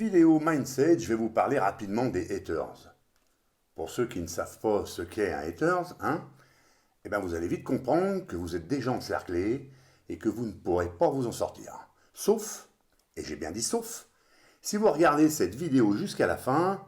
vidéo Mindset, je vais vous parler rapidement des haters. Pour ceux qui ne savent pas ce qu'est un haters, eh ben vous allez vite comprendre que vous êtes déjà encerclés et que vous ne pourrez pas vous en sortir. Sauf, et j'ai bien dit sauf, si vous regardez cette vidéo jusqu'à la fin,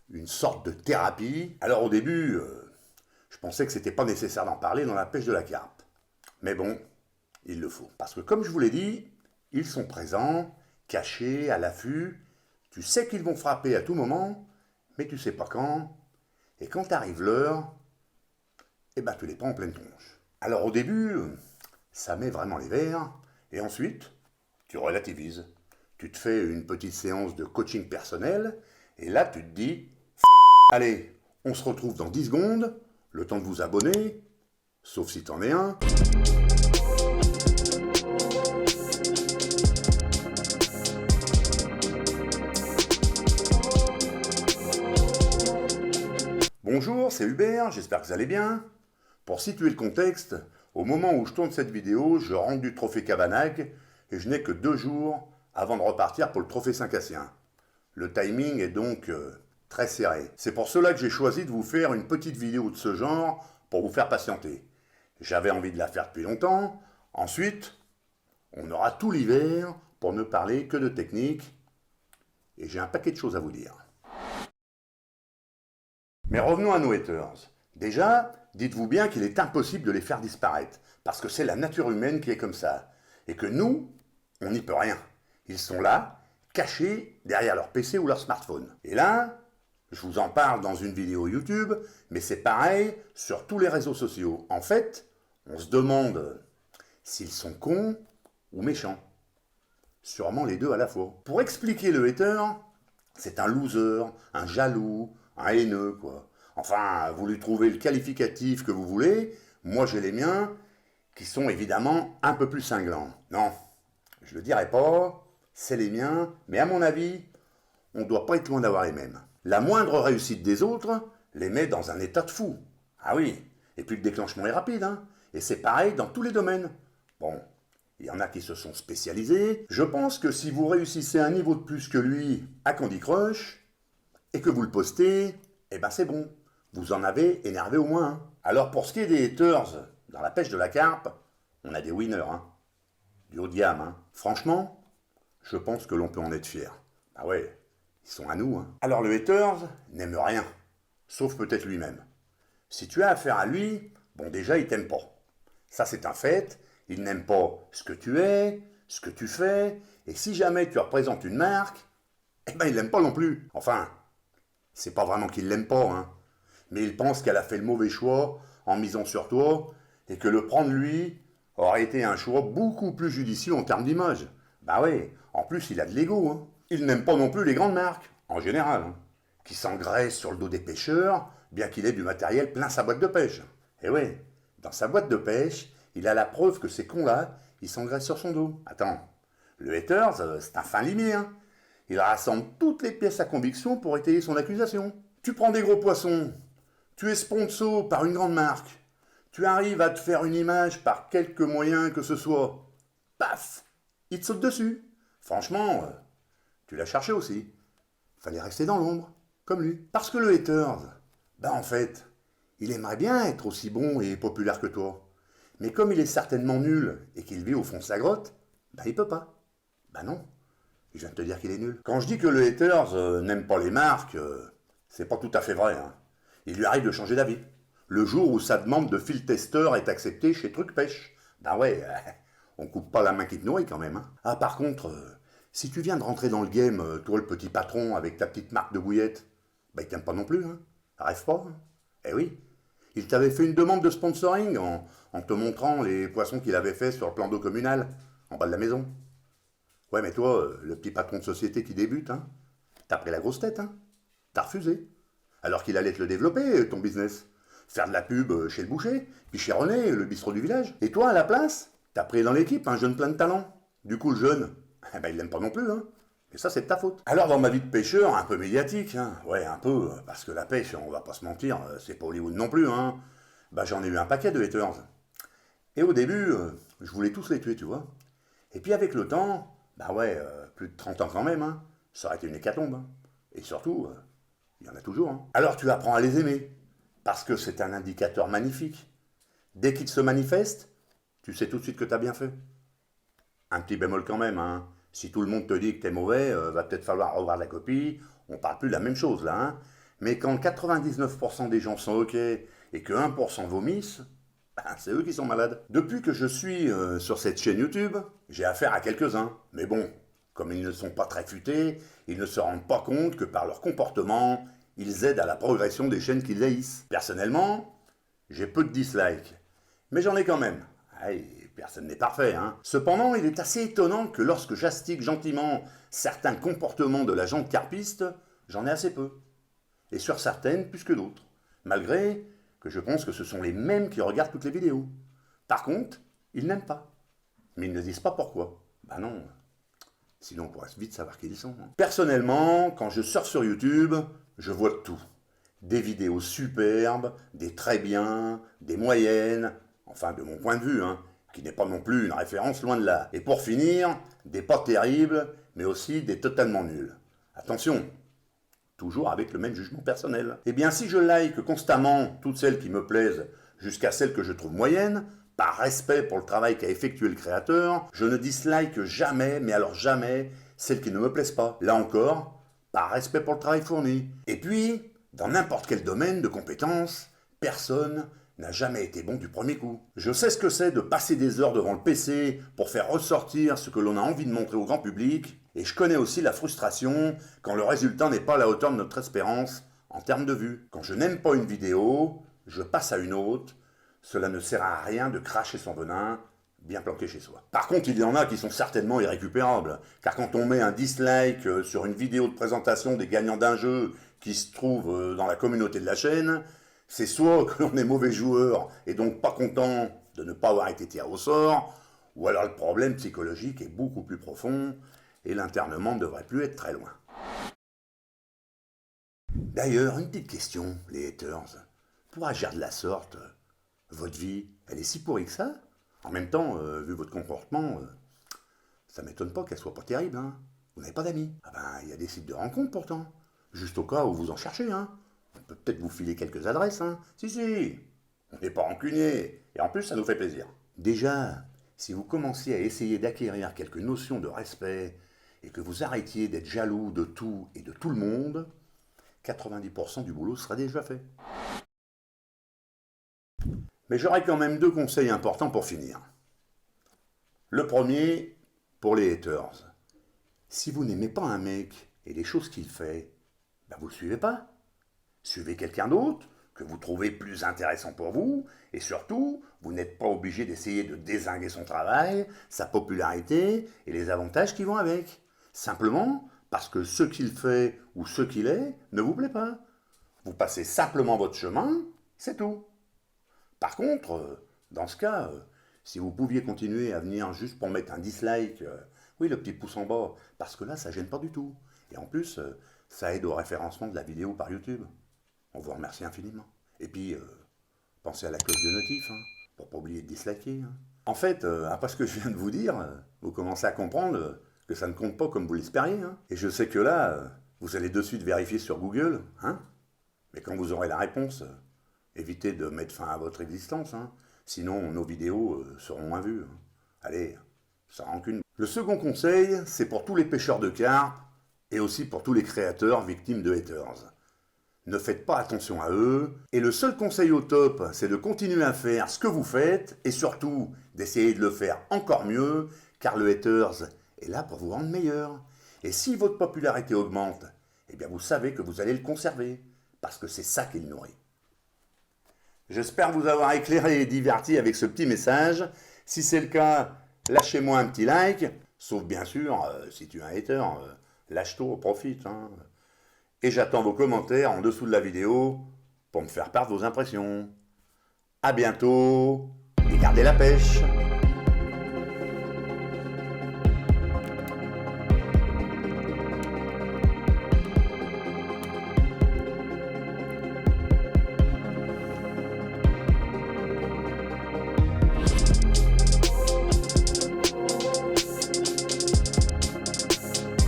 une sorte de thérapie. Alors au début, je pensais que c'était pas nécessaire d'en parler dans la pêche de la carpe. Mais bon, il le faut. Parce que comme je vous l'ai dit, ils sont présents, cachés, à l'affût. Tu sais qu'ils vont frapper à tout moment, mais tu sais pas quand. Et quand arrive l'heure, eh ben tu les prends en pleine tronche. Alors au début, ça met vraiment les verres. Et ensuite, tu relativises. Tu te fais une petite séance de coaching personnel. Et là, tu te dis, allez, on se retrouve dans 10 secondes. Le temps de vous abonner, sauf si t'en es un. Bonjour, c'est Hubert, j'espère que vous allez bien. Pour situer le contexte, au moment où je tourne cette vidéo, je rentre du trophée Cabanac et je n'ai que 2 jours avant de repartir pour le trophée Saint-Cassien. Le timing est donc très serré. C'est pour cela que j'ai choisi de vous faire une petite vidéo de ce genre pour vous faire patienter. J'avais envie de la faire depuis longtemps. Ensuite, on aura tout l'hiver pour ne parler que de technique. Et j'ai un paquet de choses à vous dire. Mais revenons à nos haters. Déjà, dites-vous bien qu'il est impossible de les faire disparaître, parce que c'est la nature humaine qui est comme ça. Et que nous, on n'y peut rien. Ils sont là, cachés derrière leur PC ou leur smartphone. Et là, je vous en parle dans une vidéo YouTube, mais c'est pareil sur tous les réseaux sociaux. En fait, on se demande s'ils sont cons ou méchants. Sûrement les deux à la fois. Pour expliquer le hater, c'est un loser, un jaloux, un haineux, quoi. Enfin, vous lui trouvez le qualificatif que vous voulez, moi j'ai les miens, qui sont évidemment un peu plus cinglants. Non, je le dirai pas, c'est les miens, mais à mon avis, on doit pas être loin d'avoir les mêmes. La moindre réussite des autres les met dans un état de fou. Ah oui, et puis le déclenchement est rapide, et c'est pareil dans tous les domaines. Bon, il y en a qui se sont spécialisés. Je pense que si vous réussissez un niveau de plus que lui à Candy Crush, et que vous le postez, eh ben c'est bon. Vous en avez énervé au moins un. Alors pour ce qui est des haters, dans la pêche de la carpe, on a des winners, du haut de gamme. Franchement, je pense que l'on peut en être fier. Ah ouais, ils sont à nous. Alors le haters n'aime rien, sauf peut-être lui-même. Si tu as affaire à lui, bon déjà il t'aime pas. Ça c'est un fait, il n'aime pas ce que tu es, ce que tu fais, et si jamais tu représentes une marque, eh ben il l'aime pas non plus. Enfin, c'est pas vraiment qu'il l'aime pas, mais il pense qu'elle a fait le mauvais choix en misant sur toi, et que le prendre lui aurait été un choix beaucoup plus judicieux en termes d'image. Bah ouais, en plus il a de l'ego. Il n'aime pas non plus les grandes marques, en général, qui s'engraissent sur le dos des pêcheurs, bien qu'il ait du matériel plein sa boîte de pêche. Et ouais, dans sa boîte de pêche, il a la preuve que ces cons-là, ils s'engraissent sur son dos. Attends, le haters, c'est un fin limier, Il rassemble toutes les pièces à conviction pour étayer son accusation. Tu prends des gros poissons, tu es sponsor par une grande marque, tu arrives à te faire une image par quelque moyen que ce soit. Paf, il te saute dessus. Franchement, tu l'as cherché aussi. Fallait rester dans l'ombre, comme lui. Parce que le haters, en fait, il aimerait bien être aussi bon et populaire que toi. Mais comme il est certainement nul et qu'il vit au fond de sa grotte, il peut pas. Non. Je viens de te dire qu'il est nul. Quand je dis que le haters n'aime pas les marques, c'est pas tout à fait vrai. Il lui arrive de changer d'avis. Le jour où sa demande de fil testeur est acceptée chez Truc Pêche. On coupe pas la main qui te nourrit quand même. Ah par contre, si tu viens de rentrer dans le game, toi le petit patron avec ta petite marque de bouillette, il t'aime pas non plus. Rêve pas. Eh oui. Il t'avait fait une demande de sponsoring en te montrant les poissons qu'il avait fait sur le plan d'eau communal, en bas de la maison. Ouais, mais toi, le petit patron de société qui débute, t'as pris la grosse tête, t'as refusé. Alors qu'il allait te le développer, ton business. Faire de la pub chez le boucher, puis chez René, le bistrot du village. Et toi, à la place, t'as pris dans l'équipe un jeune plein de talent. Du coup, le jeune, il l'aime pas non plus, Et ça, c'est de ta faute. Alors, dans ma vie de pêcheur, un peu médiatique, ouais, un peu, parce que la pêche, on va pas se mentir, c'est pas Hollywood non plus, j'en ai eu un paquet de haters. Et au début, je voulais tous les tuer, tu vois. Et puis avec le temps, plus de 30 ans quand même, ça aurait été une hécatombe. Hein. Et surtout, il y en a toujours. Hein. Alors tu apprends à les aimer, parce que c'est un indicateur magnifique. Dès qu'ils se manifestent, tu sais tout de suite que tu as bien fait. Un petit bémol quand même, hein. Si tout le monde te dit que t'es mauvais, va peut-être falloir revoir la copie. On parle plus de la même chose là, hein. Mais quand 99% des gens sont ok et que 1% vomissent, ben, c'est eux qui sont malades. Depuis que je suis sur cette chaîne YouTube, j'ai affaire à quelques-uns. Mais bon, comme ils ne sont pas très futés, ils ne se rendent pas compte que par leur comportement, ils aident à la progression des chaînes qu'ils haïssent. Personnellement, j'ai peu de dislikes, mais j'en ai quand même. Personne n'est parfait, hein. Cependant, il est assez étonnant que lorsque j'astique gentiment certains comportements de la jante carpiste, j'en ai assez peu. Et sur certaines, plus que d'autres. Malgré que je pense que ce sont les mêmes qui regardent toutes les vidéos. Par contre, ils n'aiment pas. Mais ils ne disent pas pourquoi. Bah non. Sinon, on pourrait vite savoir qui ils sont. Hein. Personnellement, quand je sors sur YouTube, je vois tout. Des vidéos superbes, des très bien, des moyennes, enfin de mon point de vue, hein, qui n'est pas non plus une référence loin de là. Et pour finir, des pas terribles, mais aussi des totalement nuls. Attention, toujours avec le même jugement personnel. Eh bien, si je like constamment toutes celles qui me plaisent, jusqu'à celles que je trouve moyennes, par respect pour le travail qu'a effectué le créateur, je ne dislike jamais, mais alors jamais, celles qui ne me plaisent pas. Là encore, par respect pour le travail fourni. Et puis, dans n'importe quel domaine de compétences, personne n'a jamais été bon du premier coup. Je sais ce que c'est de passer des heures devant le PC pour faire ressortir ce que l'on a envie de montrer au grand public, et je connais aussi la frustration quand le résultat n'est pas à la hauteur de notre espérance en termes de vues. Quand je n'aime pas une vidéo, je passe à une autre, cela ne sert à rien de cracher son venin bien planqué chez soi. Par contre, il y en a qui sont certainement irrécupérables, car quand on met un dislike sur une vidéo de présentation des gagnants d'un jeu qui se trouve dans la communauté de la chaîne, c'est soit que l'on est mauvais joueur et donc pas content de ne pas avoir été tiré au sort, ou alors le problème psychologique est beaucoup plus profond et l'internement ne devrait plus être très loin. D'ailleurs, une petite question, les haters. Pour agir de la sorte, votre vie, elle est si pourrie que ça? En même temps, vu votre comportement, ça m'étonne pas qu'elle soit pas terrible, hein. Vous n'avez pas d'amis. Ah ben, il y a des sites de rencontres pourtant. Juste au cas où vous en cherchez, hein. On peut peut-être vous filer quelques adresses, hein. Si, on n'est pas rancunier. Et en plus, ça nous fait plaisir. Déjà, si vous commenciez à essayer d'acquérir quelques notions de respect et que vous arrêtiez d'être jaloux de tout et de tout le monde, 90% du boulot sera déjà fait. Mais j'aurais quand même deux conseils importants pour finir. Le premier, pour les haters. Si vous n'aimez pas un mec et les choses qu'il fait, ben vous ne le suivez pas. Suivez quelqu'un d'autre que vous trouvez plus intéressant pour vous, et surtout, vous n'êtes pas obligé d'essayer de dézinguer son travail, sa popularité et les avantages qui vont avec. Simplement parce que ce qu'il fait ou ce qu'il est ne vous plaît pas. Vous passez simplement votre chemin, c'est tout. Par contre, dans ce cas, si vous pouviez continuer à venir juste pour mettre un dislike, oui, le petit pouce en bas, parce que là, ça gêne pas du tout. Et en plus, ça aide au référencement de la vidéo par YouTube. On vous remercie infiniment. Et puis, pensez à la cloche de notif, hein, pour pas oublier de disliker. Hein. En fait, après ce que je viens de vous dire, vous commencez à comprendre que ça ne compte pas comme vous l'espériez. Hein. Et je sais que là, vous allez de suite vérifier sur Google, hein. Mais quand vous aurez la réponse, évitez de mettre fin à votre existence, hein. Sinon nos vidéos seront moins vues. Hein. Allez, sans rancune. Le second conseil, c'est pour tous les pêcheurs de carpes et aussi pour tous les créateurs victimes de haters. Ne faites pas attention à eux, et le seul conseil au top, c'est de continuer à faire ce que vous faites, et surtout d'essayer de le faire encore mieux, car le haters est là pour vous rendre meilleur. Et si votre popularité augmente, eh bien vous savez que vous allez le conserver, parce que c'est ça qui le nourrit. J'espère vous avoir éclairé et diverti avec ce petit message. Si c'est le cas, lâchez-moi un petit like, sauf bien sûr, si tu es un hater, lâche-toi, profite. Hein. Et j'attends vos commentaires en dessous de la vidéo pour me faire part de vos impressions. À bientôt et gardez la pêche!